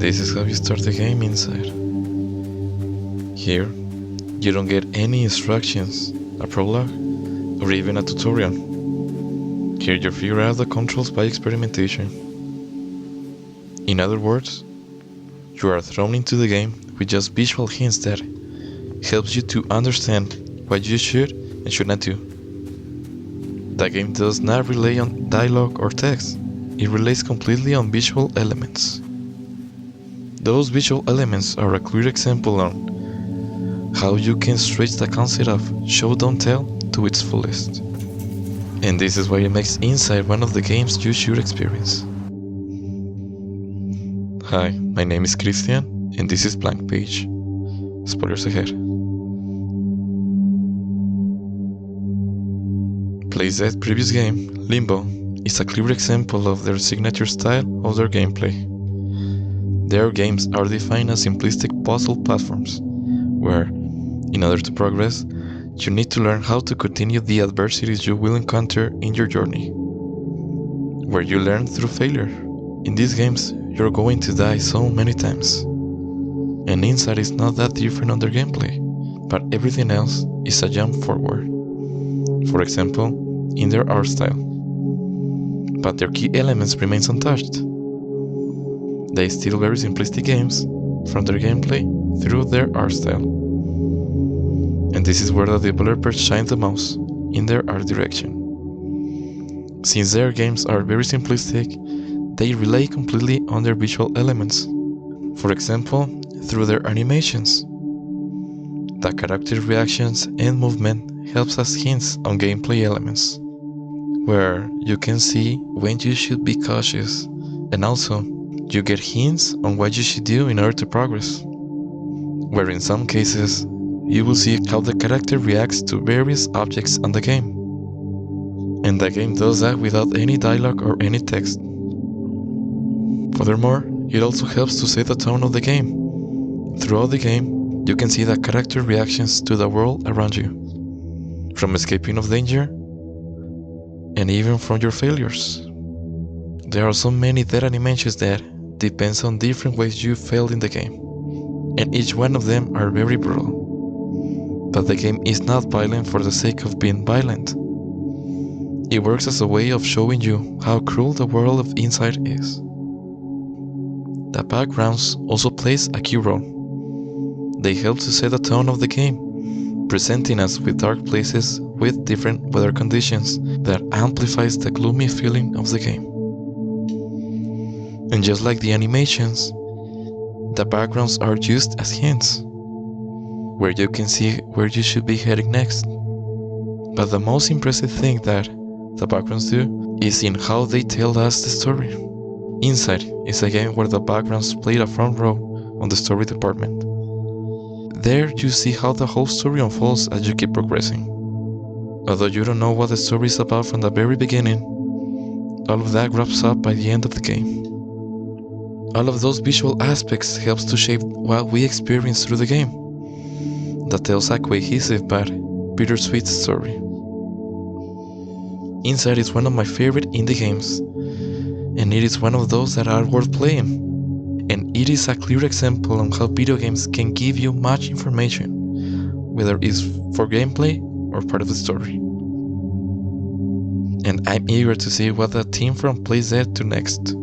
this is how you start the game inside. Here, you don't get any instructions, a prologue, or even a tutorial. Here you figure out the controls by experimentation. In other words, you are thrown into the game with just visual hints that helps you to understand what you should and should not do. The game does not rely on dialogue or text, it relies completely on visual elements. Those visual elements are a clear example on how you can stretch the concept of show don't tell to its fullest. And this is why it makes Inside one of the games you should experience. Hi, my name is Christian, and this is Blank Page. Spoilers ahead. Playz's previous game, Limbo, is a clear example of their signature style of their gameplay. Their games are defined as simplistic puzzle platforms, where, in order to progress, you need to learn how to continue the adversities you will encounter in your journey. Where you learn through failure. In these games, you're going to die so many times. And Inside is not that different on their gameplay, but everything else is a jump forward. For example, in their art style. But their key elements remain untouched. They still very simplistic games, from their gameplay through their art style. And this is where the developers shine the most, in their art direction. Since their games are very simplistic, they rely completely on their visual elements. For example, through their animations. The character reactions and movement helps us hints on gameplay elements, where you can see when you should be cautious, and also you get hints on what you should do in order to progress, where in some cases you will see how the character reacts to various objects on the game. And the game does that without any dialogue or any text. Furthermore, it also helps to set the tone of the game. Throughout the game, you can see the character reactions to the world around you, from escaping of danger, and even from your failures. There are so many dead animations that depends on different ways you failed in the game, and each one of them are very brutal. But the game is not violent for the sake of being violent. It works as a way of showing you how cruel the world of Inside is. The backgrounds also plays a key role. They help to set the tone of the game, presenting us with dark places with different weather conditions that amplifies the gloomy feeling of the game. And just like the animations, the backgrounds are used as hints, where you can see where you should be heading next. But the most impressive thing that the backgrounds do is in how they tell us the story. Inside is a game where the backgrounds play a front row on the story department. There you see how the whole story unfolds as you keep progressing. Although you don't know what the story is about from the very beginning, all of that wraps up by the end of the game. All of those visual aspects helps to shape what we experience through the game. That tells a cohesive but bittersweet story. Inside is one of my favorite indie games, and it is one of those that are worth playing. And it is a clear example on how video games can give you much information, whether it's for gameplay or part of the story. And I'm eager to see what the team from Playz do next.